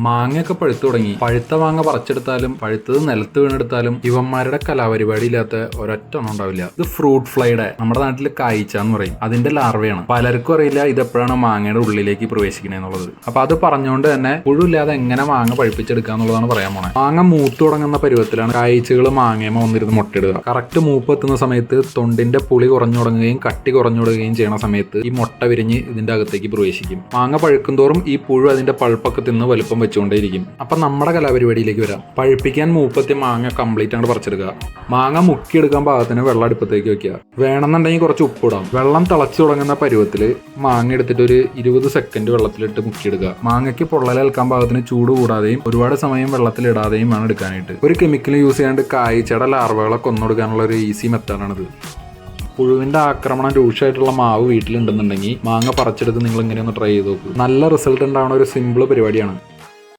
മാങ്ങയൊക്കെ പഴുത്തു തുടങ്ങി. പഴുത്ത മാങ്ങ പറിച്ചെടുത്താലും പഴുത്തത് നിലത്ത് വീണെടുത്താലും ഇവന്മാരുടെ കലാപരിപാടി ഇല്ലാത്ത ഒരൊറ്റ ഒന്നും ഉണ്ടാവില്ല. ഇത് ഫ്രൂട്ട് ഫ്ലൈയുടെ, നമ്മുടെ നാട്ടിൽ കായ്ച്ച എന്ന് പറയും, അതിന്റെ ലാർവയാണ്. പലർക്കും അറിയില്ല ഇതെപ്പോഴാണ് മാങ്ങയുടെ ഉള്ളിലേക്ക് പ്രവേശിക്കുന്നത് എന്നുള്ളത്. അപ്പൊ അത് പറഞ്ഞുകൊണ്ട് തന്നെ പുഴുല്ലാതെ എങ്ങനെ മാങ്ങ പഴുപ്പിച്ചെടുക്കുക എന്നുള്ളതാണ് പറയാൻ പോണേ. മാങ്ങ മൂത്തു തുടങ്ങുന്ന പരുവത്തിലാണ് കായ്ച്ചകൾ മാങ്ങയമ വന്നിരുന്ന് മുട്ടയിടുക. കറക്റ്റ് മൂപ്പ് എത്തുന്ന സമയത്ത് തൊണ്ടിന്റെ പുളി കുറഞ്ഞു തുടങ്ങുകയും കട്ടി കുറഞ്ഞു തുടങ്ങുകയും ചെയ്യുന്ന സമയത്ത് ഈ മുട്ട വിരിഞ്ഞ് ഇതിന്റെ അകത്തേക്ക് പ്രവേശിക്കും. മാങ്ങ പഴുക്കും തോറും ഈ പുഴു അതിന്റെ പഴുപ്പൊക്കെ തിന്ന് വലുപ്പം വെച്ചുകൊണ്ടേയിരിക്കും. അപ്പൊ നമ്മുടെ കലാപരിപാടിയിലേക്ക് വരാം. പഴുപ്പിക്കാൻ മൂപ്പത്തി മാങ്ങ കംപ്ലീറ്റ് അങ്ങോട്ട് പറിച്ചെടുക്കുക. മാങ്ങ മുക്കിയെടുക്കാൻ പാകത്തിന് വെള്ളം അടുപ്പത്തേക്ക് വെക്കുക. വേണമെന്നുണ്ടെങ്കിൽ കുറച്ച് ഉപ്പിടാം. വെള്ളം തിളച്ചു തുടങ്ങുന്ന പരുവത്തിൽ മാങ്ങ എടുത്തിട്ട് ഒരു 20 സെക്കൻഡ് വെള്ളത്തിലിട്ട് മുക്കിയെടുക്കുക. മാങ്ങയ്ക്ക് പൊള്ളലേൽക്കാൻ പാകത്തിന് ചൂട് കൂടാതെയും ഒരുപാട് സമയം വെള്ളത്തിലിടാതെയും വേണം എടുക്കാനായിട്ട്. ഒരു കെമിക്കൽ യൂസ് ചെയ്യാണ്ട് കായ്ച്ചയുടെ ലാർവകളെ കൊന്നൊടുക്കാനുള്ള ഒരു ഈസി മെത്തേഡാണിത്. പുഴുവിന്റെ ആക്രമണം രൂക്ഷമായിട്ടുള്ള മാവ് വീട്ടിലുണ്ടെന്നുണ്ടെങ്കിൽ മാങ്ങ പറിച്ചെടുത്ത് നിങ്ങൾ ഇങ്ങനെ ഒന്ന് ട്രൈ ചെയ്ത് നോക്കൂ. നല്ല റിസൾട്ട് ഉണ്ടാവുന്ന ഒരു സിമ്പിൾ പരിപാടിയാണ്.